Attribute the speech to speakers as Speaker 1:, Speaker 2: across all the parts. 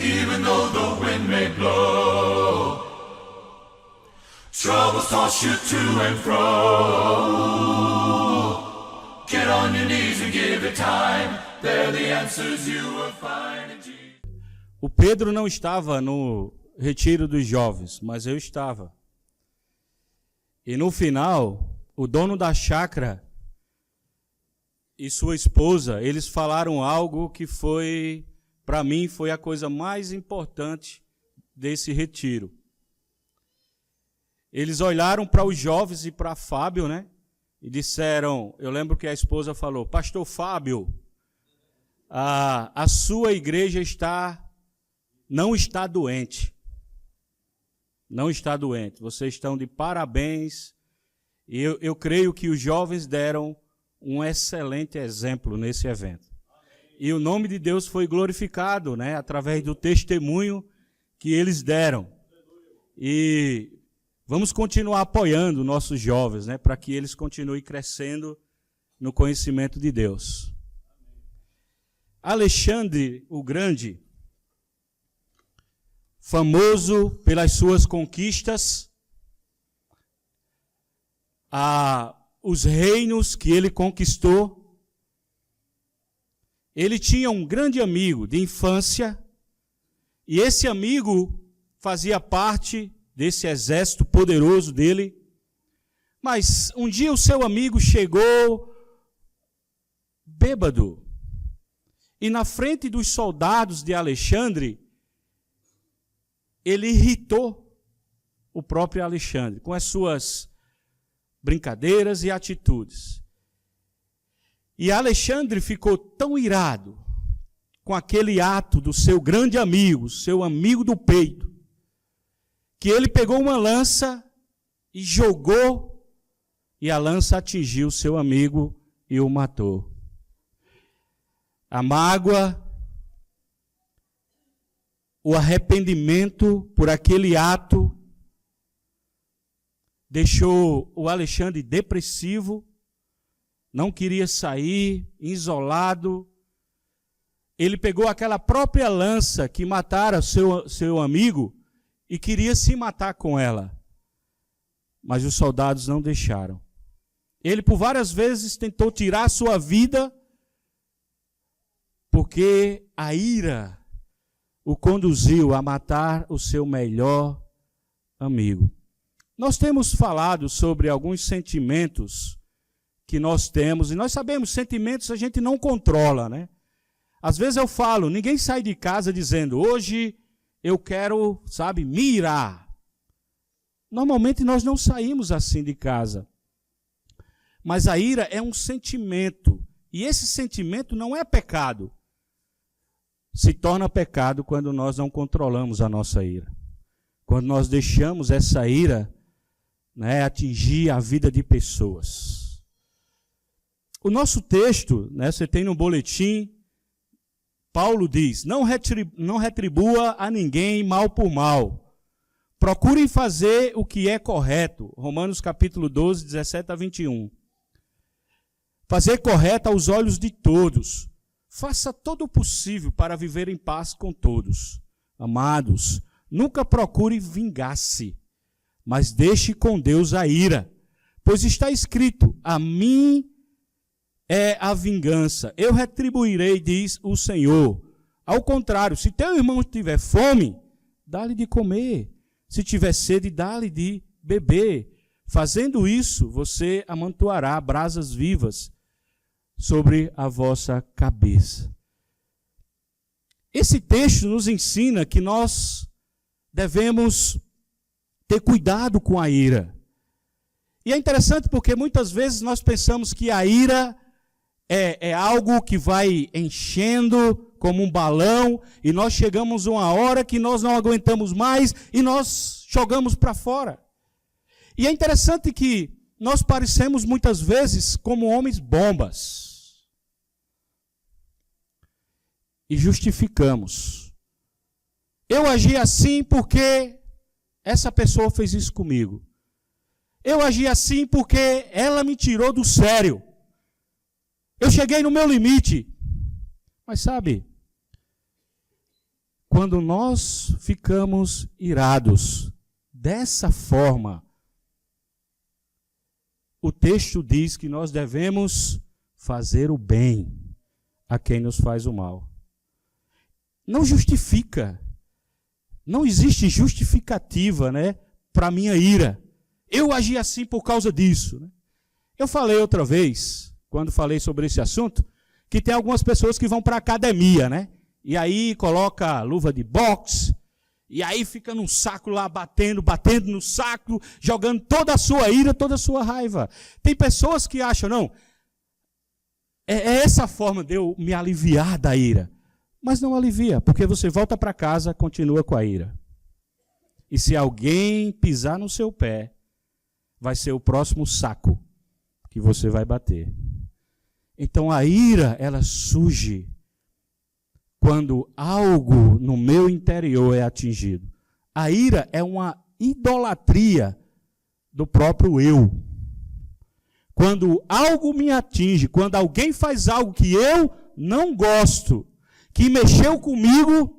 Speaker 1: Even though the wind may blow, troubles toss you to and fro. Get on your knees and give it time. They're the answers you will find in Jesus.
Speaker 2: O Pedro não estava no retiro dos jovens, mas eu estava. E no final, o dono da chácara e sua esposa, eles falaram algo que foi, para mim, foi a coisa mais importante desse retiro. Eles olharam para os jovens e para Fábio, né? E disseram, eu lembro que a esposa falou, Pastor Fábio, a sua igreja não está doente. Não está doente. Vocês estão de parabéns. E eu creio que os jovens deram um excelente exemplo nesse evento. E o nome de Deus foi glorificado, né, através do testemunho que eles deram. E vamos continuar apoiando nossos jovens, né, para que eles continuem crescendo no conhecimento de Deus. Alexandre o Grande, famoso pelas suas conquistas, os reinos que ele conquistou. Ele tinha um grande amigo de infância, e esse amigo fazia parte desse exército poderoso dele. Mas um dia o seu amigo chegou bêbado, e na frente dos soldados de Alexandre, ele irritou o próprio Alexandre com as suas brincadeiras e atitudes. E Alexandre ficou tão irado com aquele ato do seu grande amigo, seu amigo do peito, que ele pegou uma lança e jogou, e a lança atingiu seu amigo e o matou. A mágoa, o arrependimento por aquele ato deixou o Alexandre depressivo, não queria sair, isolado. Ele pegou aquela própria lança que matara seu amigo e queria se matar com ela. Mas os soldados não deixaram. Ele por várias vezes tentou tirar sua vida, porque a ira o conduziu a matar o seu melhor amigo. Nós temos falado sobre alguns sentimentos que nós temos, e nós sabemos, sentimentos a gente não controla, né? Às vezes eu falo, ninguém sai de casa dizendo, hoje eu quero, me irar. Normalmente nós não saímos assim de casa. Mas a ira é um sentimento, e esse sentimento não é pecado. Se torna pecado quando nós não controlamos a nossa ira. Quando nós deixamos essa ira, né, atingir a vida de pessoas. O nosso texto, né, você tem no boletim, Paulo diz, não retribua a ninguém mal por mal. Procurem fazer o que é correto. Romanos capítulo 12, 17 a 21. Fazer correto aos olhos de todos. Faça todo o possível para viver em paz com todos. Amados, nunca procure vingar-se, mas deixe com Deus a ira. Pois está escrito, a mim é a vingança, eu retribuirei, diz o Senhor. Ao contrário, se teu irmão tiver fome, dá-lhe de comer. Se tiver sede, dá-lhe de beber. Fazendo isso, você amontoará brasas vivas sobre a vossa cabeça. Esse texto nos ensina que nós devemos ter cuidado com a ira. E é interessante porque muitas vezes nós pensamos que a ira é algo que vai enchendo como um balão, e nós chegamos a uma hora que nós não aguentamos mais e nós jogamos para fora. E é interessante que nós parecemos muitas vezes como homens bombas. E justificamos. Eu agi assim porque essa pessoa fez isso comigo. Eu agi assim porque ela me tirou do sério. Eu cheguei no meu limite. Mas sabe, quando nós ficamos irados dessa forma, o texto diz que nós devemos fazer o bem a quem nos faz o mal. Não justifica. Não existe justificativa, né, para a minha ira. Eu agi assim por causa disso. Né? Eu falei outra vez, quando falei sobre esse assunto, que tem algumas pessoas que vão para a academia, né? E aí coloca luva de boxe, e aí fica num saco lá, batendo no saco, jogando toda a sua ira, toda a sua raiva. Tem pessoas que acham, não, é essa forma de eu me aliviar da ira. Mas não alivia, porque você volta para casa, continua com a ira. E se alguém pisar no seu pé, vai ser o próximo saco que você vai bater. Então a ira, ela surge quando algo no meu interior é atingido. A ira é uma idolatria do próprio eu. Quando algo me atinge, quando alguém faz algo que eu não gosto, que mexeu comigo,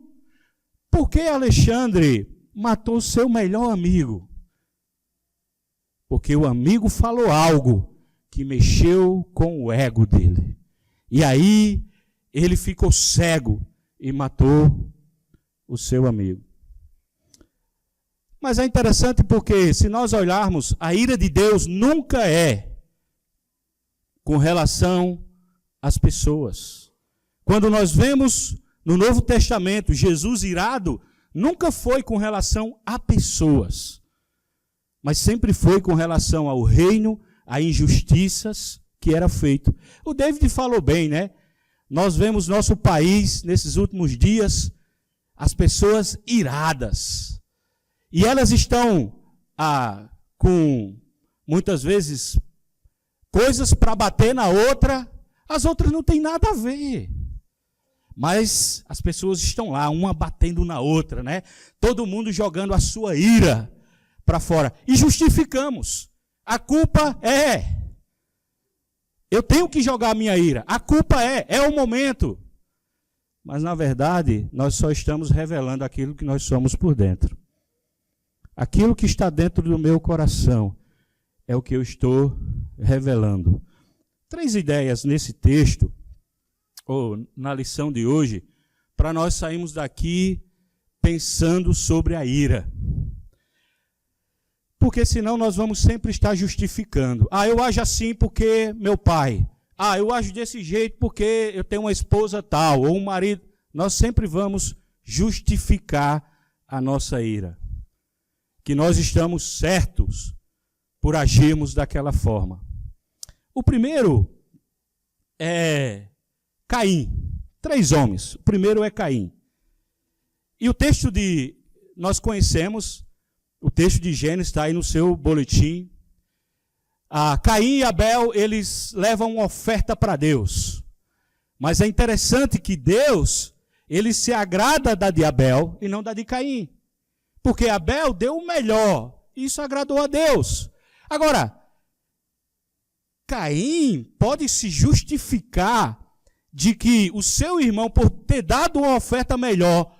Speaker 2: por que Alexandre matou seu melhor amigo? Porque o amigo falou algo que mexeu com o ego dele. E aí ele ficou cego e matou o seu amigo. Mas é interessante porque, se nós olharmos, a ira de Deus nunca é com relação às pessoas. Quando nós vemos no Novo Testamento Jesus irado, nunca foi com relação a pessoas, mas sempre foi com relação ao reino, a injustiças que era feito. O David falou bem, né? Nós vemos nosso país, nesses últimos dias, as pessoas iradas. E elas estão com, muitas vezes, coisas para bater na outra, as outras não têm nada a ver. Mas as pessoas estão lá, uma batendo na outra, né? Todo mundo jogando a sua ira para fora. E justificamos. A culpa é... Eu tenho que jogar a minha ira. A culpa é o momento. Mas, na verdade, nós só estamos revelando aquilo que nós somos por dentro. Aquilo que está dentro do meu coração é o que eu estou revelando. 3 ideias nesse texto, ou na lição de hoje, para nós sairmos daqui pensando sobre a ira. Porque senão nós vamos sempre estar justificando. Eu ajo assim porque meu pai. Eu ajo desse jeito porque eu tenho uma esposa tal, ou um marido. Nós sempre vamos justificar a nossa ira. Que nós estamos certos por agirmos daquela forma. O primeiro é Caim. 3 homens. O primeiro é Caim. E o texto nós conhecemos, o texto de Gênesis está aí no seu boletim. Caim e Abel, eles levam uma oferta para Deus. Mas é interessante que Deus, ele se agrada da de Abel e não da de Caim. Porque Abel deu o melhor. Isso agradou a Deus. Agora, Caim pode se justificar de que o seu irmão, por ter dado uma oferta melhor,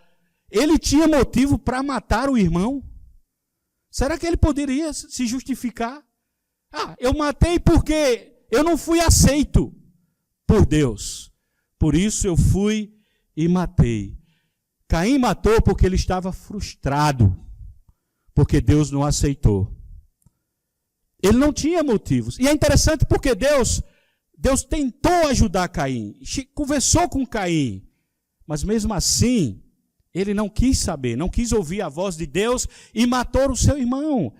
Speaker 2: ele tinha motivo para matar o irmão? Será que ele poderia se justificar? Eu matei porque eu não fui aceito por Deus. Por isso eu fui e matei. Caim matou porque ele estava frustrado, porque Deus não aceitou. Ele não tinha motivos. E é interessante porque Deus tentou ajudar Caim, conversou com Caim, mas mesmo assim, ele não quis saber, não quis ouvir a voz de Deus e matou o seu irmão.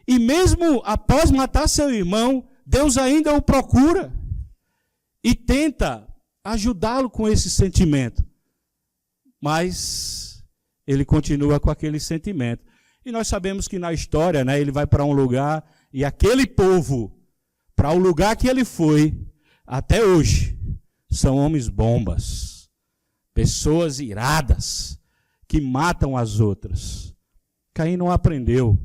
Speaker 2: E mesmo após matar seu irmão, Deus ainda o procura e tenta ajudá-lo com esse sentimento. Mas ele continua com aquele sentimento. E nós sabemos que na história, né, ele vai para um lugar e aquele povo, para o lugar que ele foi, até hoje, são homens bombas, pessoas iradas, que matam as outras. Caim não aprendeu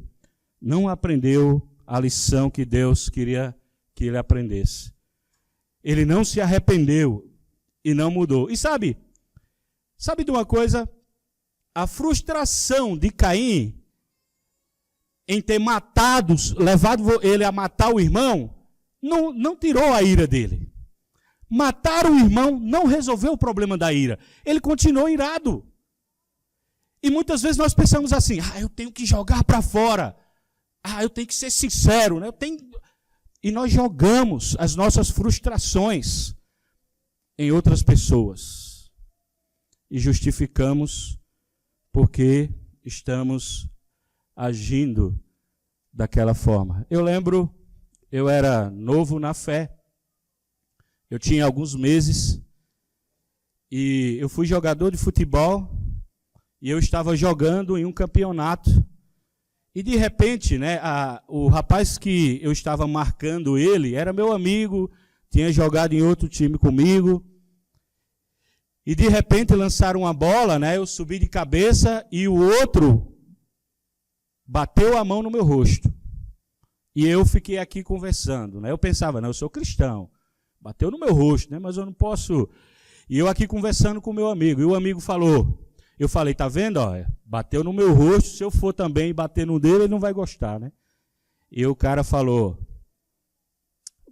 Speaker 2: a lição que Deus queria que ele aprendesse. Ele não se arrependeu e não mudou. E sabe de uma coisa? a frustração de Caim em ter matado, levado ele a matar o irmão, não tirou a ira dele. Matar o irmão não resolveu o problema da ira. Ele continuou irado. E muitas vezes nós pensamos assim, eu tenho que jogar para fora. Eu tenho que ser sincero, né? E nós jogamos as nossas frustrações em outras pessoas. E justificamos porque estamos agindo daquela forma. Eu lembro, eu era novo na fé. Eu tinha alguns meses e eu fui jogador de futebol e eu estava jogando em um campeonato. E de repente, né, o rapaz que eu estava marcando ele era meu amigo, tinha jogado em outro time comigo. E de repente lançaram uma bola, né, eu subi de cabeça e o outro bateu a mão no meu rosto. E eu fiquei aqui conversando, né? Eu pensava, eu sou cristão. Bateu no meu rosto, né? Mas eu não posso. E eu aqui conversando com o meu amigo. E o amigo falou, eu falei, tá vendo? Ó, bateu no meu rosto, se eu for também bater no dele, ele não vai gostar, né? E o cara falou,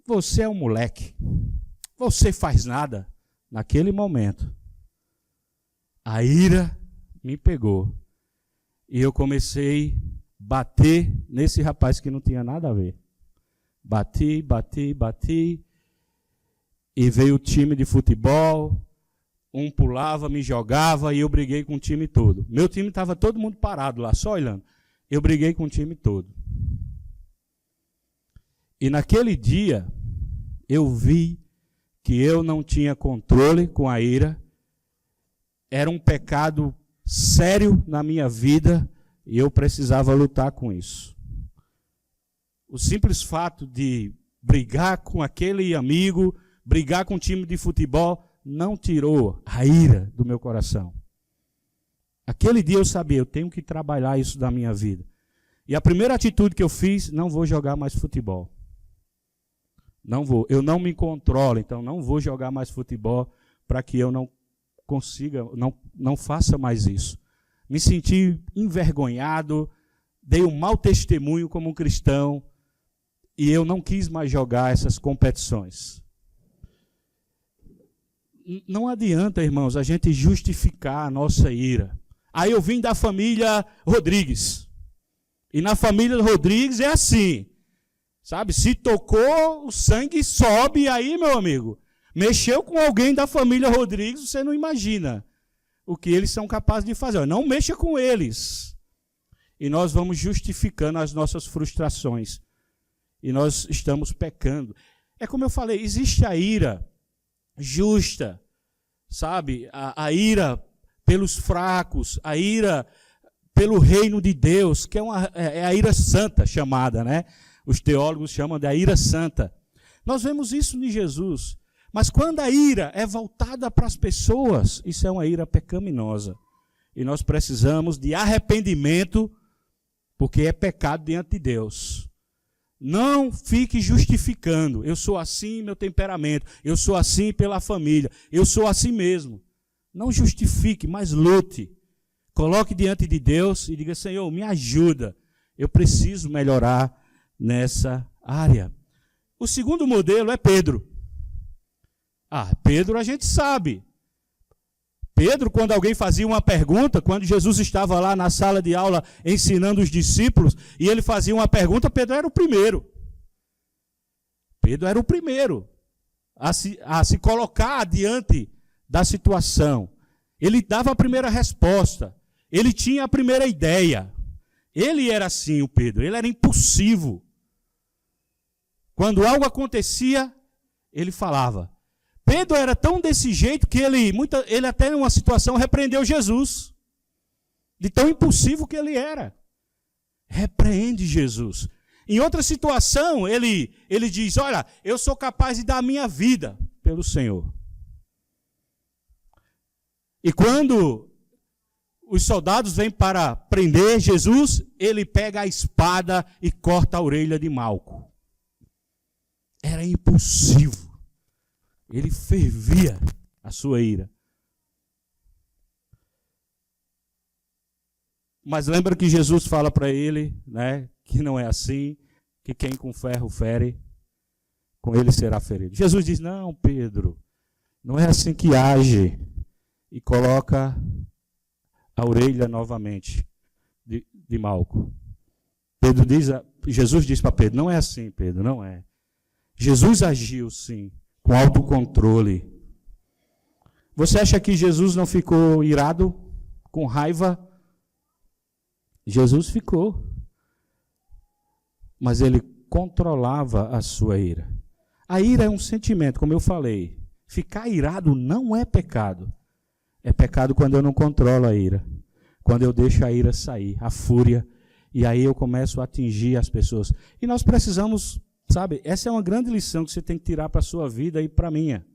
Speaker 2: você é um moleque, você faz nada. Naquele momento, a ira me pegou. E eu comecei a bater nesse rapaz que não tinha nada a ver. Bati. E veio o time de futebol, um pulava, me jogava e eu briguei com o time todo. Meu time estava todo mundo parado lá, só olhando. Eu briguei com o time todo. E naquele dia, eu vi que eu não tinha controle com a ira. Era um pecado sério na minha vida e eu precisava lutar com isso. O simples fato de brigar com aquele amigo, brigar com um time de futebol, não tirou a ira do meu coração. Aquele dia eu sabia, eu tenho que trabalhar isso da minha vida. E a primeira atitude que eu fiz, não vou jogar mais futebol. Não vou, eu não me controlo, então não vou jogar mais futebol para que eu não consiga, não faça mais isso. Me senti envergonhado, dei um mau testemunho como um cristão, e eu não quis mais jogar essas competições. Não adianta, irmãos, a gente justificar a nossa ira. Aí eu vim da família Rodrigues. E na família Rodrigues é assim. Sabe? Se tocou, o sangue sobe. E aí, meu amigo, mexeu com alguém da família Rodrigues, você não imagina o que eles são capazes de fazer. Não mexa com eles. E nós vamos justificando as nossas frustrações. E nós estamos pecando. É como eu falei, existe a ira justa, sabe? A ira pelos fracos, a ira pelo reino de Deus, que é a ira santa chamada, né? Os teólogos chamam de a ira santa. Nós vemos isso em Jesus. Mas quando a ira é voltada para as pessoas, isso é uma ira pecaminosa. E nós precisamos de arrependimento, porque é pecado diante de Deus. Não fique justificando. Eu sou assim, meu temperamento. Eu sou assim pela família. Eu sou assim mesmo. Não justifique, mas lute. Coloque diante de Deus e diga, Senhor, me ajuda. Eu preciso melhorar nessa área. O segundo modelo é Pedro. Pedro a gente sabe. Pedro, quando alguém fazia uma pergunta, quando Jesus estava lá na sala de aula ensinando os discípulos, e ele fazia uma pergunta, Pedro era o primeiro. Pedro era o primeiro a se colocar diante da situação. Ele dava a primeira resposta. Ele tinha a primeira ideia. Ele era assim, o Pedro. Ele era impulsivo. Quando algo acontecia, ele falava. Pedro era tão desse jeito que ele até em uma situação repreendeu Jesus. De tão impulsivo que ele era. Repreende Jesus. Em outra situação, ele diz, olha, eu sou capaz de dar a minha vida pelo Senhor. E quando os soldados vêm para prender Jesus, ele pega a espada e corta a orelha de Malco. Era impulsivo. Ele fervia a sua ira. Mas lembra que Jesus fala para ele, né, que não é assim, que quem com ferro fere, com ele será ferido. Jesus diz, não, Pedro, não é assim que age. E coloca a orelha novamente de Malco. Jesus diz para Pedro, não é assim, Pedro, não é. Jesus agiu, sim, com autocontrole. Você acha que Jesus não ficou irado, com raiva? Jesus ficou. Mas ele controlava a sua ira. A ira é um sentimento, como eu falei. Ficar irado não é pecado. É pecado quando eu não controlo a ira. Quando eu deixo a ira sair, a fúria. E aí eu começo a atingir as pessoas. E nós precisamos, sabe, essa é uma grande lição que você tem que tirar para a sua vida e para a minha.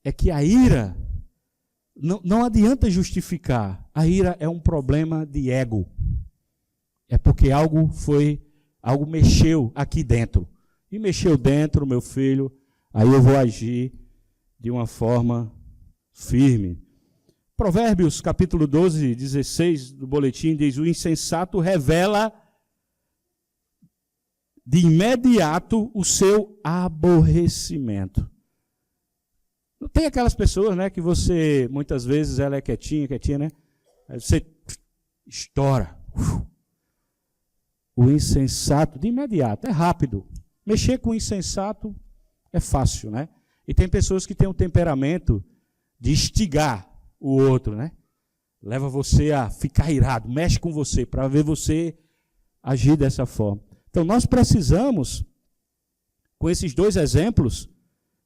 Speaker 2: É que a ira, não adianta justificar. A ira é um problema de ego. É porque algo mexeu aqui dentro. E mexeu dentro, meu filho, aí eu vou agir de uma forma firme. Provérbios, capítulo 12, 16 do boletim, diz, o insensato revela de imediato o seu aborrecimento. Não tem aquelas pessoas, né, que você, muitas vezes, ela é quietinha, né? Aí você estoura. O insensato, de imediato, é rápido. Mexer com o insensato é fácil, né? E tem pessoas que têm um temperamento de instigar o outro, né? Leva você a ficar irado, mexe com você, para ver você agir dessa forma. Então, nós precisamos, com esses dois exemplos,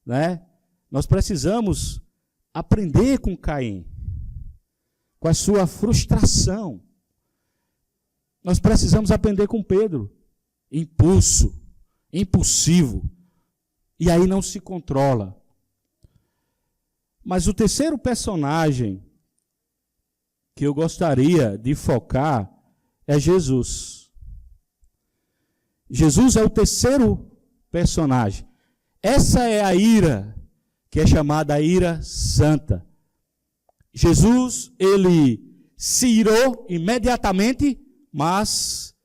Speaker 2: né? Nós precisamos aprender com Caim, com a sua frustração. Nós precisamos aprender com Pedro, impulsivo, e aí não se controla. Mas o terceiro personagem que eu gostaria de focar é Jesus. Jesus é o terceiro personagem. Essa é a ira, que é chamada a ira santa. Jesus, ele se irou imediatamente, mas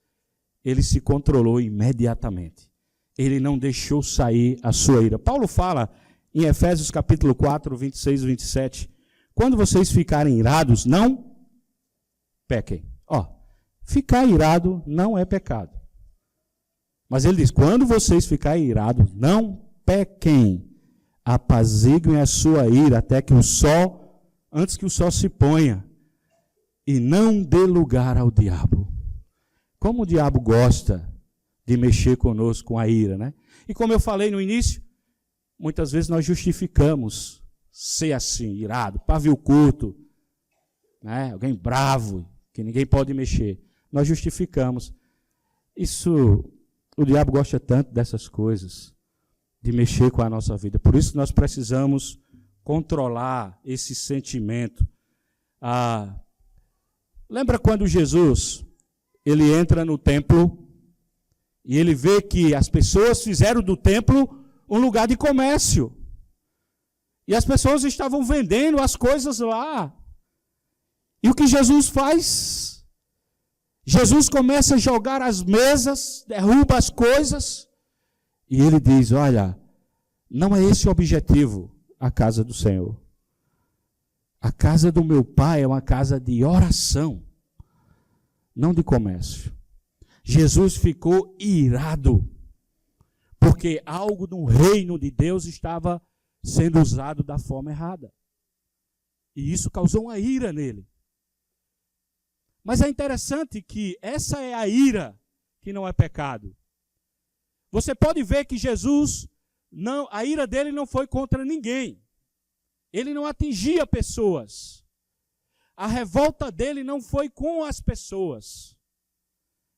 Speaker 2: ele se controlou imediatamente. Ele não deixou sair a sua ira. Paulo fala em Efésios capítulo 4, 26 e 27, quando vocês ficarem irados, não pequem. Ficar irado não é pecado. Mas ele diz, quando vocês ficarem irados, não pequem. Apaziguem a sua ira até que antes que o sol se ponha, e não dê lugar ao diabo. Como o diabo gosta de mexer conosco com a ira, né? E como eu falei no início, muitas vezes nós justificamos ser assim, irado, pavio curto, né? Alguém bravo, que ninguém pode mexer. Nós justificamos. O diabo gosta tanto dessas coisas, de mexer com a nossa vida. Por isso nós precisamos controlar esse sentimento. Lembra quando Jesus, ele entra no templo e ele vê que as pessoas fizeram do templo um lugar de comércio. E as pessoas estavam vendendo as coisas lá. E o que Jesus faz? Jesus começa a jogar as mesas, derruba as coisas, e ele diz, olha, não é esse o objetivo, a casa do Senhor. A casa do meu Pai é uma casa de oração, não de comércio. Jesus ficou irado, porque algo no reino de Deus estava sendo usado da forma errada. E isso causou uma ira nele. Mas é interessante que essa é a ira que não é pecado. Você pode ver que Jesus, a ira dele não foi contra ninguém. Ele não atingia pessoas. A revolta dele não foi com as pessoas,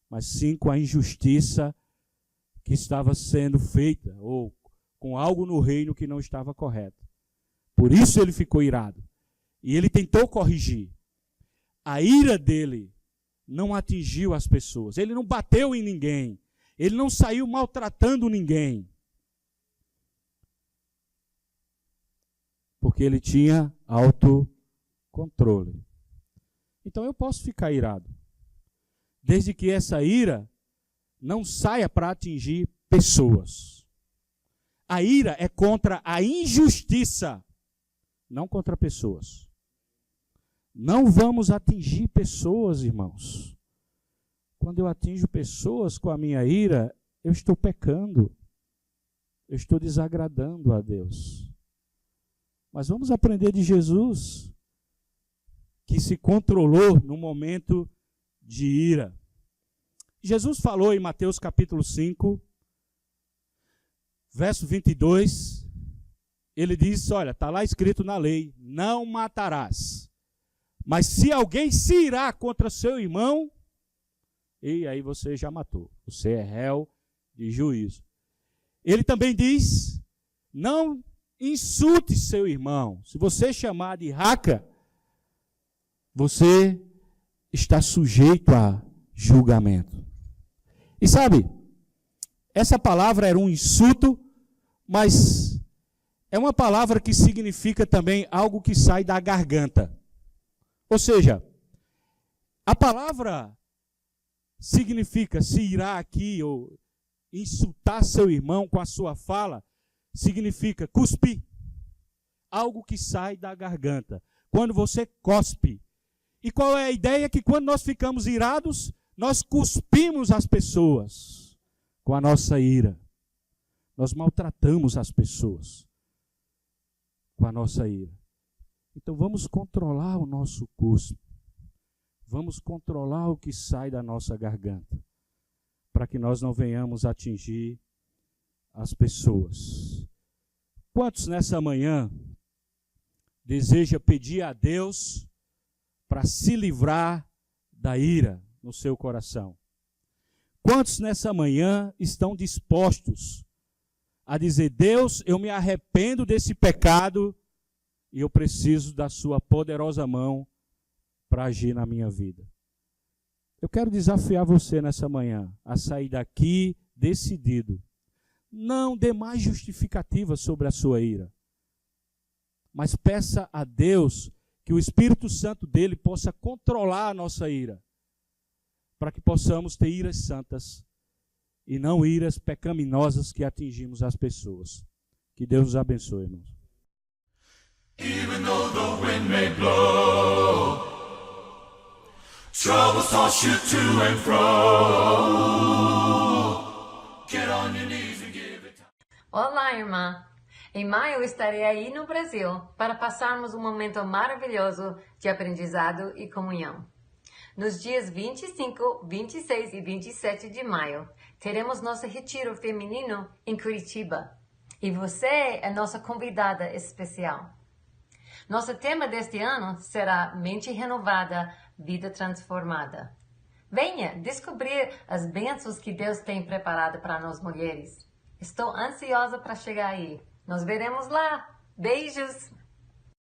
Speaker 2: mas sim com a injustiça que estava sendo feita, ou com algo no reino que não estava correto. Por isso ele ficou irado. E ele tentou corrigir. A ira dele não atingiu as pessoas. Ele não bateu em ninguém. Ele não saiu maltratando ninguém. Porque ele tinha autocontrole. Então eu posso ficar irado, desde que essa ira não saia para atingir pessoas. A ira é contra a injustiça, não contra pessoas. Não vamos atingir pessoas, irmãos. Quando eu atinjo pessoas com a minha ira, eu estou pecando. Eu estou desagradando a Deus. Mas vamos aprender de Jesus, que se controlou no momento de ira. Jesus falou em Mateus capítulo 5, verso 22, ele diz, olha, está lá escrito na lei, não matarás. Mas se alguém se irá contra seu irmão, e aí você já matou, você é réu de juízo. Ele também diz, não insulte seu irmão. Se você chamar de raca, você está sujeito a julgamento. E sabe, essa palavra era um insulto, mas é uma palavra que significa também algo que sai da garganta. Ou seja, a palavra significa se irá aqui ou insultar seu irmão com a sua fala, significa cuspir. Algo que sai da garganta. Quando você cospe. E qual é a ideia? Que quando nós ficamos irados, nós cuspimos as pessoas com a nossa ira. Nós maltratamos as pessoas com a nossa ira. Então vamos controlar o nosso cuspe. Vamos controlar o que sai da nossa garganta, para que nós não venhamos atingir as pessoas. Quantos nessa manhã deseja pedir a Deus para se livrar da ira no seu coração? Quantos nessa manhã estão dispostos a dizer, Deus, eu me arrependo desse pecado e eu preciso da sua poderosa mão para agir na minha vida? Eu quero desafiar você nessa manhã a sair daqui decidido. Não dê mais justificativa sobre a sua ira, mas peça a Deus que o Espírito Santo dele possa controlar a nossa ira, para que possamos ter iras santas e não iras pecaminosas que atingimos as pessoas. Que Deus nos abençoe, irmãos.
Speaker 1: Even though the wind may blow, troubles toss you to and fro. Get on your knees and give it time.
Speaker 3: Olá, irmã! Em maio estarei aí no Brasil para passarmos um momento maravilhoso de aprendizado e comunhão. Nos dias 25, 26 e 27 de maio, teremos nosso retiro feminino em Curitiba. E você é nossa convidada especial. Nosso tema deste ano será Mente Renovada, Vida Transformada. Venha descobrir as bênçãos que Deus tem preparado para nós mulheres. Estou ansiosa para chegar aí. Nos veremos lá. Beijos!